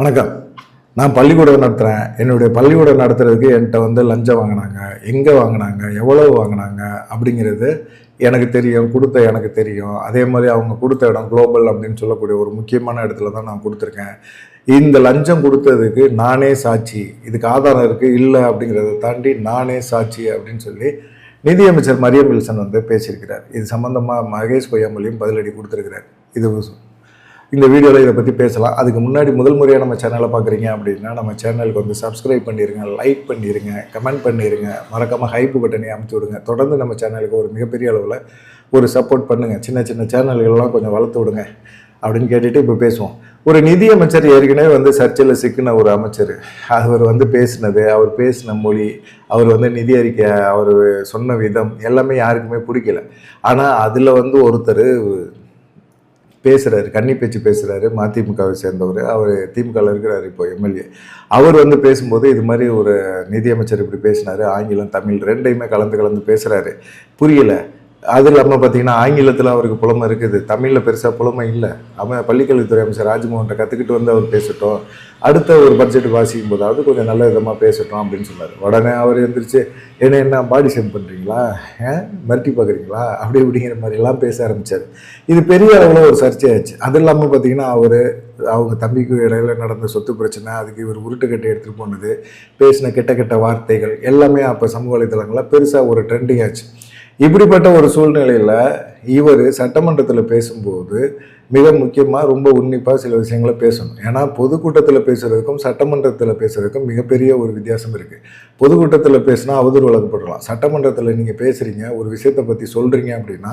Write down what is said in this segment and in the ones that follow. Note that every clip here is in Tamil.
வணக்கம். நான் பள்ளிக்கூடம் நடத்துகிறேன். என்னுடைய பள்ளிக்கூடம் நடத்துறதுக்கு என்கிட்ட வந்து லஞ்சம் வாங்கினாங்க, எங்கே வாங்கினாங்க, எவ்வளவு வாங்கினாங்க அப்படிங்கிறது எனக்கு தெரியும், கொடுத்த எனக்கு தெரியும். அதே மாதிரி அவங்க கொடுத்த இடம் குளோபல் அப்படின்னு சொல்லக்கூடிய ஒரு முக்கியமான இடத்துல தான் நான் கொடுத்துருக்கேன். இந்த லஞ்சம் கொடுத்ததுக்கு நானே சாட்சி, இதுக்கு ஆதாரம் இருக்குது இல்லை அப்படிங்கிறத தாண்டி நானே சாட்சி அப்படின்னு சொல்லி நிதியமைச்சர் மரியம் வில்சன் வந்து பேசியிருக்கிறார். இது சம்மந்தமாக மகேஷ் பொய்யாமொழியும் பதிலடி கொடுத்துருக்கிறார். இந்த வீடியோவில் இதை பற்றி பேசலாம். அதுக்கு முன்னாடி முதல் முறையாக நம்ம சேனலை பார்க்குறீங்க அப்படின்னா நம்ம சேனலுக்கு வந்து சப்ஸ்கிரைப் பண்ணிடுங்க, லைக் பண்ணிடுங்க, கமெண்ட் பண்ணிடுங்க, மறக்காமல் ஹைப் பட்டனை அமுச்சு விடுங்க. தொடர்ந்து நம்ம சேனலுக்கு ஒரு மிகப்பெரிய அளவில் ஒரு சப்போர்ட் பண்ணுங்கள். சின்ன சின்ன சேனல்கள்லாம் கொஞ்சம் வளர்த்து விடுங்க அப்படின்னு கேட்டுட்டு இப்போ பேசுவோம். ஒரு நிதியமைச்சர் ஏற்கனவே வந்து சர்ச்சையில் சிக்கின ஒரு அமைச்சர். அவர் வந்து பேசினது, அவர் பேசின மொழி, அவர் வந்து நிதி அறிக்கை, அவர் சொன்ன விதம் எல்லாமே யாருக்குமே பிடிக்கல. ஆனால் அதில் வந்து ஒருத்தர் பேசுகிறாரு, கன்னி பேச்சு பேசுகிறாரு, மதிமுகவை சேர்ந்தவர். அவர் திமுகவில் இருக்கிறார், இப்போ எம்எல்ஏ. அவர் வந்து பேசும்போது இது மாதிரி ஒரு நிதியமைச்சர் இப்படி பேசினார், ஆங்கிலம் தமிழ் ரெண்டையுமே கலந்து பேசுகிறாரு, புரியலை. அது இல்லாமல் பார்த்தீங்கன்னா ஆங்கிலத்தில் அவருக்கு புலமை இருக்குது, தமிழில் பெருசாக புலமை இல்லை. அவன் பள்ளிக்கல்வித்துறை அமைச்சர் ராஜ்மோகன்கிட்ட கற்றுக்கிட்டு வந்து அவர் பேசட்டும், அடுத்த ஒரு பட்ஜெட் வாசிக்கும் போதாவது கொஞ்சம் நல்ல விதமாக பேசட்டும் அப்படின்னு சொன்னார். உடனே அவர் எழுந்திரிச்சு என்ன பாடி ஷேம் பண்ணுறீங்களா, மிரட்டி பார்க்குறீங்களா அப்படி இப்படிங்கிற மாதிரிலாம் பேச ஆரம்பித்தார். இது பெரிய அளவில் ஒரு சர்ச்சையாச்சு. அது இல்லாமல் பார்த்தீங்கன்னா அவங்க தம்பிக்கு இடையில நடந்த சொத்து பிரச்சனை, அதுக்கு இவர் உருட்டுக்கட்டை எடுத்துகிட்டு போனது, பேசின கெட்ட வார்த்தைகள் எல்லாமே அப்போ சமூக வலைதளங்களில் பெருசாக ஒரு ட்ரெண்டிங் ஆச்சு. இப்படிப்பட்ட ஒரு சூழ்நிலையில் இவர் சட்டமன்றத்தில் பேசும்போது மிக முக்கியமாக ரொம்ப உன்னிப்பாக சில விஷயங்களை பேசணும். ஏன்னா பொதுக்கூட்டத்தில் பேசுகிறதுக்கும் சட்டமன்றத்தில் பேசுகிறதுக்கும் மிகப்பெரிய ஒரு வித்தியாசம் இருக்குது. பொதுக்கூட்டத்தில் பேசினா அவதூறு வழங்கப்படலாம். சட்டமன்றத்தில் நீங்கள் பேசுகிறீங்க, ஒரு விஷயத்தை பற்றி சொல்கிறீங்க அப்படின்னா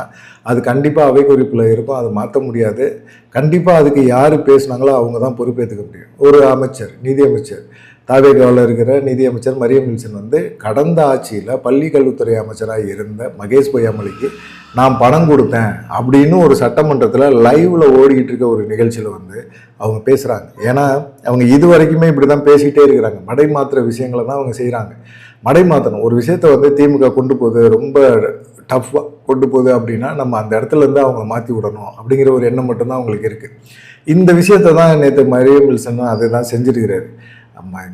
அது கண்டிப்பாக அவை குறிப்பில் இருக்கும், அதை மாற்ற முடியாது. கண்டிப்பாக அதுக்கு யார் பேசுனாங்களோ அவங்க தான் பொறுப்பேற்றுக்க முடியும். ஒரு அமைச்சர், நிதியமைச்சர், தாவேகாவில் இருக்கிற நிதியமைச்சர் மரியம் வில்சன் வந்து கடந்த ஆட்சியில் பள்ளி கல்வித்துறை அமைச்சராக இருந்த மகேஷ் பொய்யாமொழிக்கு நான் பணம் கொடுத்தேன் அப்படின்னு ஒரு சட்டமன்றத்தில் லைவில் ஓடிக்கிட்டு இருக்க ஒரு நிகழ்ச்சியில் வந்து அவங்க பேசுகிறாங்க. ஏன்னா அவங்க இது வரைக்குமே இப்படி தான் பேசிக்கிட்டே இருக்கிறாங்க. மடை மாற்றுற விஷயங்களை தான் அவங்க செய்கிறாங்க. மடை மாற்றணும் ஒரு விஷயத்தை வந்து திமுக கொண்டு போகுது, ரொம்ப டஃப்பாக கொண்டு போகுது அப்படின்னா நம்ம அந்த இடத்துலேருந்து அவங்க மாற்றி விடணும் அப்படிங்கிற ஒரு எண்ணம் மட்டும்தான் அவங்களுக்கு இருக்குது. இந்த விஷயத்தை தான் நேற்று மரியம் வில்சன் அதை தான் செஞ்சுருக்கிறாரு.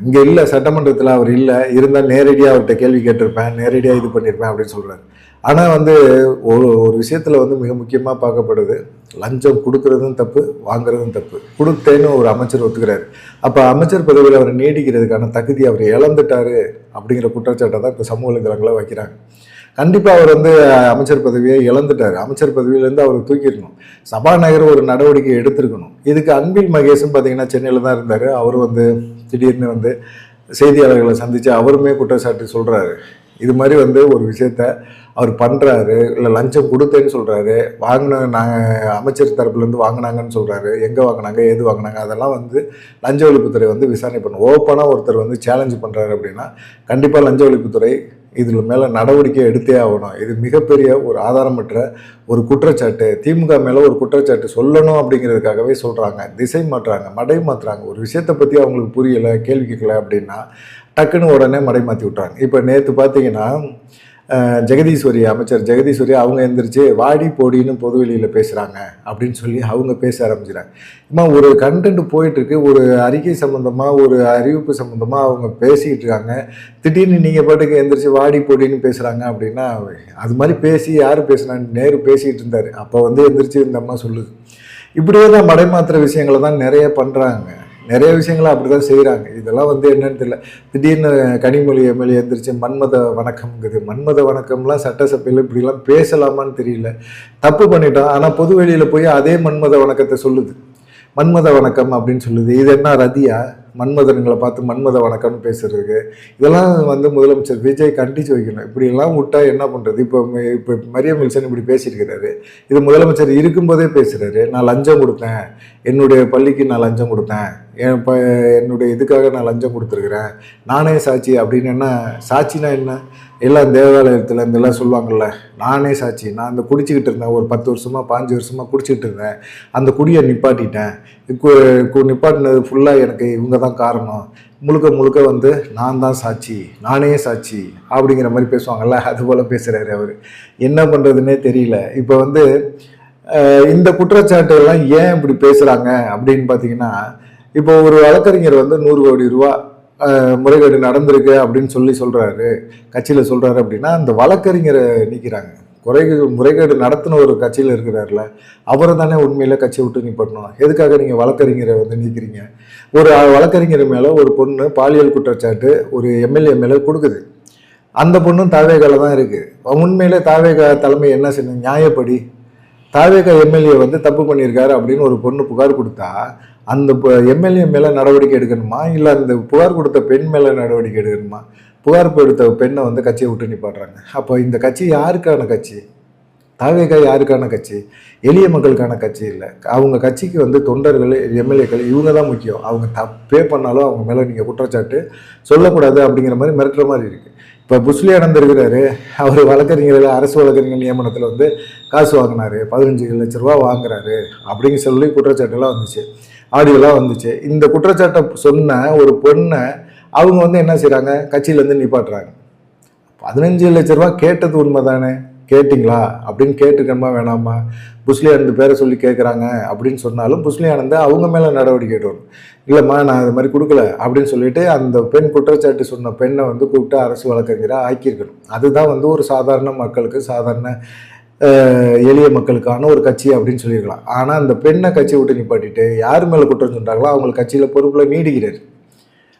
இங்கே இல்லை, சட்டமன்றத்தில் அவர் இல்லை, இருந்தால் நேரடியாக அவர்கிட்ட கேள்வி கேட்டிருப்பேன், நேரடியாக இது பண்ணியிருப்பேன் அப்படின்னு சொல்கிறாரு. ஆனால் வந்து ஒரு விஷயத்தில் வந்து மிக முக்கியமாக பார்க்கப்படுது, லஞ்சம் கொடுக்கறதும் தப்பு, வாங்குறதும் தப்பு. கொடுத்தேன்னு ஒரு அமைச்சர் ஒத்துக்கிறாரு. அப்போ அமைச்சர் பதவியில் அவர் நீடிக்கிறதுக்கான தகுதி அவர் இழந்துட்டாரு அப்படிங்கிற குற்றச்சாட்டை தான் இப்போ சமூக வலைதளங்களை வைக்கிறாங்க. கண்டிப்பாக அவர் வந்து அமைச்சர் பதவியை இழந்துட்டார். அமைச்சர் பதவியிலேருந்து அவர் தூக்கிடணும். சபாநாயகர் ஒரு நடவடிக்கை எடுத்திருக்கணும். இதுக்கு அன்பில் மகேஷும் பார்த்தீங்கன்னா சென்னையில் தான் இருந்தார். அவர் வந்து திடீர்னு வந்து செய்தியாளர்களை சந்தித்து அவருமே குற்றச்சாட்டு சொல்கிறாரு. இது மாதிரி வந்து ஒரு விஷயத்த அவர் பண்ணுறாரு, இல்லை லஞ்சம் கொடுத்தேன்னு சொல்கிறாரு, நாங்கள் அமைச்சர் தரப்புலேருந்து வாங்கினாங்கன்னு சொல்கிறாரு, எங்கே வாங்கினாங்க, ஏது வாங்கினாங்க, அதெல்லாம் வந்து லஞ்ச ஒழிப்புத்துறை வந்து விசாரணை பண்ணும். ஓப்பனாக ஒருத்தர் வந்து சேலஞ்சு பண்ணுறாரு அப்படின்னா கண்டிப்பாக லஞ்ச ஒழிப்புத்துறை இதில் மேலே நடவடிக்கை எடுத்தே ஆகணும். இது மிகப்பெரிய ஒரு ஆதாரமற்ற ஒரு குற்றச்சாட்டு. திமுக மேலே ஒரு குற்றச்சாட்டு சொல்லணும் அப்படிங்கிறதுக்காகவே சொல்கிறாங்க, திசை மாற்றுறாங்க, மடை மாற்றுறாங்க. ஒரு விஷயத்தை பற்றி அவங்களுக்கு புரியலை, கேள்வி கேட்கல அப்படின்னா டக்குன்னு உடனே மடை மாற்றி விட்றாங்க. இப்போ நேற்று பார்த்தீங்கன்னா ஜெகதீஸ்வரி, அமைச்சர் ஜெகதீஸ்வரி அவங்க எழுந்திரிச்சு வாடி போடின்னு பொதுவெளியில் பேசுகிறாங்க அப்படின்னு சொல்லி அவங்க பேச ஆரம்பிச்சுறாங்க. இம்மா ஒரு கண்டென்ட் போயிட்டுருக்கு, ஒரு அறிக்கை சம்மந்தமாக, ஒரு அறிவிப்பு சம்மந்தமாக அவங்க பேசிக்கிட்டு இருக்காங்க. திடீர்னு நீங்கள் பாட்டுக்கு எழுந்திரிச்சு வாடி போடின்னு பேசுகிறாங்க அப்படின்னா அது மாதிரி பேசி யார் பேசுனான்னு நேரு பேசிகிட்டு இருந்தார். அப்போ வந்து எழுந்திரிச்சு இந்த அம்மா சொல்லுது. இப்படியே தான் மடைமாத்துற விஷயங்களை தான் நிறைய பண்ணுறாங்க. நிறைய விஷயங்களை அப்படி தான் செய்கிறாங்க. இதெல்லாம் வந்து என்னன்னு தெரியல. திடீர்னு கனிமொழி எம்எல்ஏ எழுந்திரிச்சு மன்மத வணக்கம்ங்குது. மன்மத வணக்கம்லாம் சட்டசபையில் இப்படிலாம் பேசலாமான்னு தெரியல. தப்பு பண்ணிட்டோம். ஆனால் பொது வெளியில் போய் அதே மன்மத வணக்கத்தை சொல்லுது, மன்மத வணக்கம் அப்படின்னு சொல்லுது. இது என்ன ரதியா? மன்மதன்களை பார்த்து மன்மத வணக்கம்னு பேசுறதுக்கு இதெல்லாம் வந்து முதலமைச்சர் விஜய் கண்டிச்சு வைக்கணும். இப்படியெல்லாம் விட்டா என்ன பண்ணுறது? இப்போ மரியம் வில்சன் இப்படி பேசியிருக்கிறாரு. இது முதலமைச்சர் இருக்கும்போதே பேசுகிறாரு. நான் லஞ்சம் கொடுத்தேன், என்னுடைய பள்ளிக்கு நான் லஞ்சம் கொடுத்தேன், என்னுடைய இதுக்காக நான் லஞ்சம் கொடுத்துருக்குறேன், நானே சாட்சி அப்படின்னு. என்ன சாட்சினா என்ன? எல்லாம் தேவாலயத்தில் இதெல்லாம் சொல்லுவாங்கள்ல, நானே சாட்சி. நான் அந்த குடிச்சிக்கிட்டு இருந்தேன், ஒரு 10 வருஷமாக 5 வருஷமாக குடிச்சிக்கிட்டு இருந்தேன், அந்த குடியை நிப்பாட்டிட்டேன். நிப்பாட்டினது ஃபுல்லாக எனக்கு இவங்க தான் காரணம், முழுக்க வந்து நான் தான் சாட்சி, நானே சாட்சி அப்படிங்கிற மாதிரி பேசுவாங்கள்ல, அதுபோல் பேசுகிறாரு அவர். என்ன பண்ணுறதுன்னே தெரியல. இப்போ வந்து இந்த குற்றச்சாட்டுகள்லாம் ஏன் இப்படி பேசுகிறாங்க அப்படின்னு பார்த்தீங்கன்னா இப்போ ஒரு வழக்கறிஞர் வந்து 100 கோடி ரூபா முறைகேடு நடந்திருக்கு அப்படின்னு சொல்றாரு, கட்சியில் சொல்றாரு அப்படின்னா அந்த வழக்கறிஞரை நீக்கிறாங்க. முறைகேடு நடத்தின ஒரு கட்சியில் இருக்கிறார்ல, அவரை தானே உண்மையில கட்சியை விட்டு நிப்பாட்டணும். எதுக்காக நீங்கள் வழக்கறிஞரை வந்து நீக்கிறீங்க? ஒரு வழக்கறிஞர் மேலே ஒரு பொண்ணு பாலியல் குற்றச்சாட்டு ஒரு எம்எல்ஏ மேலே கொடுக்குது. அந்த பொண்ணும் தாவேகால தான் இருக்கு. உண்மையிலே தாவேகா தலைமை என்ன செய்யணும்? நியாயப்படி தாவேகா எம்எல்ஏ வந்து தப்பு பண்ணியிருக்காரு அப்படின்னு ஒரு பொண்ணு புகார் கொடுத்தா அந்த எம்எல்ஏ மேலே நடவடிக்கை எடுக்கணுமா, இல்லை அந்த புகார் கொடுத்த பெண் மேலே நடவடிக்கை எடுக்கணுமா? புகார் கொடுத்த பெண்ணை வந்து கட்சியை விட்டு நிப்பாடுறாங்க. அப்போ இந்த கட்சி யாருக்கான கட்சி? தாவேகா யாருக்கான கட்சி? எளிய மக்களுக்கான கட்சி இல்லை. அவங்க கட்சிக்கு வந்து தொண்டர்கள், எம்எல்ஏக்கள் இவங்க தான் முக்கியம். அவங்க தப்பே பண்ணாலும் அவங்க மேலே நீங்கள் குற்றச்சாட்டு சொல்லக்கூடாது அப்படிங்கிற மாதிரி மிரட்டுற மாதிரி இருக்குது. இப்போ புஸ்லி ஆனந்த் இருக்கிறாரு, அவர் வழக்கறிஞர்கள் அரசு வழக்கறிஞர் நியமனத்தில் வந்து காசு வாங்கினாரு, 15 லட்ச ரூபா வாங்குறாரு அப்படின்னு சொல்லி குற்றச்சாட்டுலாம் வந்துச்சு, ஆடியோலாம் வந்துச்சு. இந்த குற்றச்சாட்டை சொன்ன ஒரு பொண்ணை அவங்க வந்து என்ன செய்கிறாங்க? கட்சியிலேருந்து நிப்பாட்டுறாங்க. 15 லட்ச ரூபா கேட்டது உண்மை தானே? கேட்டிங்களா அப்படின்னு கேட்டுக்கணுமா வேணாமா? புஸ்லி ஆனந்த் பேரை சொல்லி கேட்குறாங்க அப்படின்னு சொன்னாலும் புஸ்லி ஆனந்த் அவங்க மேலே நடவடிக்கை எடுக்கணும். இல்லைம்மா நான் இது மாதிரி கொடுக்கல அப்படின்னு சொல்லிட்டு அந்த பெண் குற்றச்சாட்டு சொன்ன பெண்ணை வந்து கூப்பிட்டு அரசு வழக்கறிஞராக ஆக்கியிருக்கணும். அதுதான் வந்து ஒரு சாதாரண மக்களுக்கு, சாதாரண எளிய மக்களுக்கான ஒரு கட்சி அப்படின்னு சொல்லியிருக்கலாம். ஆனால் அந்த பெண்ணை கட்சியை விட்டு நிப்பாட்டிட்டு யார் மேலே குற்றம் சொல்கிறாங்களோ அவங்க கட்சியில் பொறுப்பில் நீடிக்கிறார்.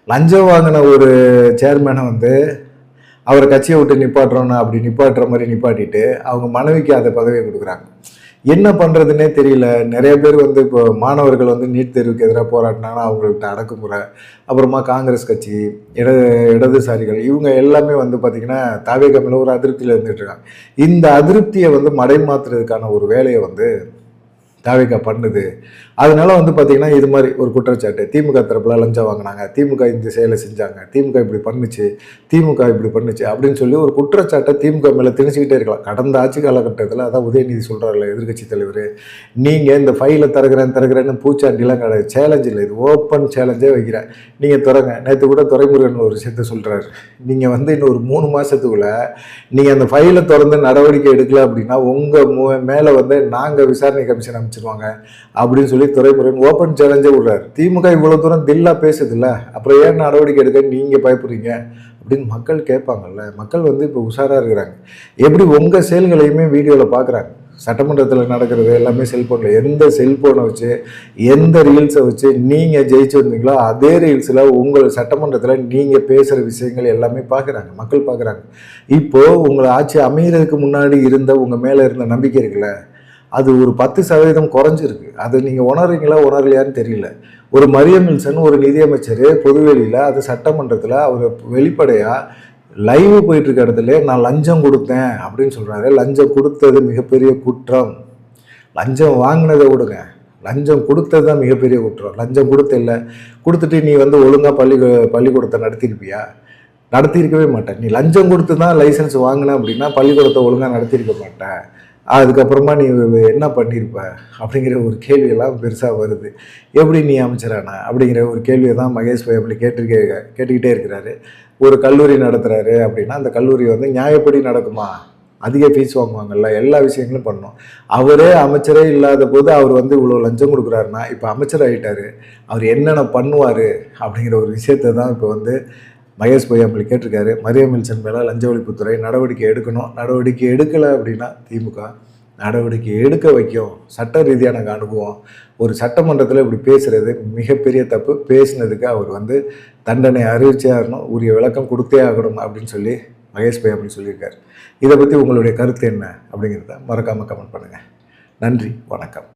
லஞ்சம் வாங்கின ஒரு சேர்மேனை வந்து அவரை கட்சியை விட்டு நிப்பாட்டுறோன்னு அப்படி நிப்பாட்டுற மாதிரி நிப்பாட்டிட்டு அவங்க மனைவிக்கு அந்த பதவியை கொடுக்குறாங்க. என்ன பண்ணுறதுன்னே தெரியல. நிறைய பேர் வந்து இப்போ மாணவர்கள் வந்து நீட் தேர்வுக்கு எதிராக போராட்டினாங்கன்னா அவங்கள்ட்ட அடக்குமுறை, அப்புறமா காங்கிரஸ் கட்சி, இடதுசாரிகள் இவங்க எல்லாமே வந்து பார்த்திங்கன்னா தாவேகா மேலே ஒரு அதிருப்தியில் இருந்துகிட்டு இருக்காங்க. இந்த அதிருப்தியை வந்து மடைமாற்றுறதுக்கான ஒரு வேலையை வந்து தாவேகா பண்ணுது. அதனால வந்து பார்த்தீங்கன்னா இது மாதிரி ஒரு குற்றச்சாட்டு, திமுக தரப்புல லஞ்சம் வாங்கினாங்க, திமுக இந்த செயலை செஞ்சாங்க, திமுக இப்படி பண்ணுச்சு, திமுக இப்படி பண்ணுச்சு அப்படின்னு சொல்லி ஒரு குற்றச்சாட்டை திமுக மேலே திணிச்சுக்கிட்டே இருக்கலாம். கடந்த ஆட்சி காலகட்டத்தில் அதான் உதயநிதி சொல்கிறார்ல எதிர்கட்சி தலைவர், நீங்கள் இந்த ஃபைலை திறக்கிறேன்னு பூச்சாண்டிலாம் கிடையாது, சேலஞ்ச் இல்லை, இது ஓப்பன் சேலஞ்சே வைக்கிறேன், நீங்கள் திறங்க. நேற்று கூட துரைமுருகன் ஒரு விஷயத்த சொல்கிறாரு, நீங்கள் வந்து இன்னும் ஒரு 3 மாதத்துக்குள்ள நீங்கள் அந்த ஃபைலை திறந்து நடவடிக்கை எடுக்கல அப்படின்னா உங்கள் மேலே வந்து நாங்கள் விசாரணை கமிஷன் அமைச்சிருவாங்க அப்படின்னு சொல்லி துரைமுருகன் ஓப்பன் சேலஞ்சே விடுறாரு. திமுக இவ்வளவு தூரம் தில்லா பேசுது இல்ல, அப்புறம் ஏன் நடவடிக்கை எடுக்க நீங்க பயப்படுறீங்க அப்படின்னு மக்கள் கேட்பாங்கல்ல. மக்கள் வந்து இப்போ உஷாரா இருக்கிறாங்க. எப்படி உங்க செயல்களையுமே வீடியோவில் பார்க்குறாங்க. சட்டமன்றத்தில் நடக்கிறது எல்லாமே செல்ஃபோனில், எந்த செல்ஃபோனை வச்சு எந்த ரீல்ஸை வச்சு நீங்கள் ஜெயிச்சு வந்தீங்களோ அதே ரீல்ஸில் உங்கள் சட்டமன்றத்தில் நீங்கள் பேசுகிற விஷயங்கள் எல்லாமே பார்க்குறாங்க, மக்கள் பார்க்குறாங்க. இப்போது உங்களை ஆட்சி அமைகிறதுக்கு முன்னாடி இருந்த உங்கள் மேலே இருந்த நம்பிக்கை இருக்குல்ல, அது ஒரு 10% குறைஞ்சிருக்கு. அது நீங்கள் உணரலையான்னு தெரியல. ஒரு மரியம் வில்சன் ஒரு நிதியமைச்சர் பொதுவெளியில் அது சட்டமன்றத்தில் அவர் வெளிப்படையாக லைவ் போயிட்டு இருக்க இடத்துல நான் லஞ்சம் கொடுத்தேன் அப்படின்னு சொல்கிறாரு. லஞ்சம் கொடுத்தது மிகப்பெரிய குற்றம். லஞ்சம் வாங்கினதை விடுங்க, லஞ்சம் கொடுத்தது தான் மிகப்பெரிய குற்றம். லஞ்சம் கொடுத்துட்டு நீ வந்து ஒழுங்காக பள்ளிக்கூடத்தை நடத்தியிருப்பியா? நடத்தியிருக்கவே மாட்டேன். நீ லஞ்சம் கொடுத்து தான் லைசன்ஸ் வாங்கின அப்படின்னா பள்ளிக்கூடத்தை ஒழுங்காக நடத்தியிருக்க மாட்டேன். அதுக்கப்புறமா நீ என்ன பண்ணியிருப்ப அப்படிங்கிற ஒரு கேள்வியெல்லாம் பெருசாக வருது. எப்படி நீ அமைச்சரானா அப்படிங்கிற ஒரு கேள்வியை தான் மகேஷ் பாய் அப்படி கேட்டுக்கிட்டே இருக்கிறாரு. ஒரு கல்லூரி நடத்துகிறாரு அப்படின்னா அந்த கல்லூரி வந்து நியாயப்படி நடக்குமா? அதிக ஃபீஸ் வாங்குவாங்கல்ல, எல்லா விஷயங்களும் பண்ணணும். அவரே அமைச்சரே இல்லாத போது அவர் வந்து இவ்வளோ லஞ்சம் கொடுக்குறாருன்னா இப்போ அமைச்சர் ஆகிட்டார், அவர் என்னென்ன பண்ணுவார் அப்படிங்கிற ஒரு விஷயத்தை தான் இப்போ வந்து மகேஷ் பொய்யாமொழி கேட்டிருக்காரு. மரியம் வில்சன் மேலே லஞ்ச ஒழிப்புத்துறை நடவடிக்கை எடுக்கணும். நடவடிக்கை எடுக்கலை அப்படின்னா திமுக நடவடிக்கை எடுக்க வைக்கும். சட்ட ரீதியாக நாங்கள் அணுகுவோம். ஒரு சட்டமன்றத்தில் இப்படி பேசுகிறது மிகப்பெரிய தப்பு. பேசினதுக்கு அவர் வந்து தண்டனை அறிவிச்சே ஆகணும், உரிய விளக்கம் கொடுத்தே ஆகணும் அப்படின்னு சொல்லி மகேஷ் பொய்யாமொழி சொல்லியிருக்காரு. இதை பற்றி உங்களுடைய கருத்து என்ன அப்படிங்கிறத மறக்காமல் கமெண்ட் பண்ணுங்கள். நன்றி, வணக்கம்.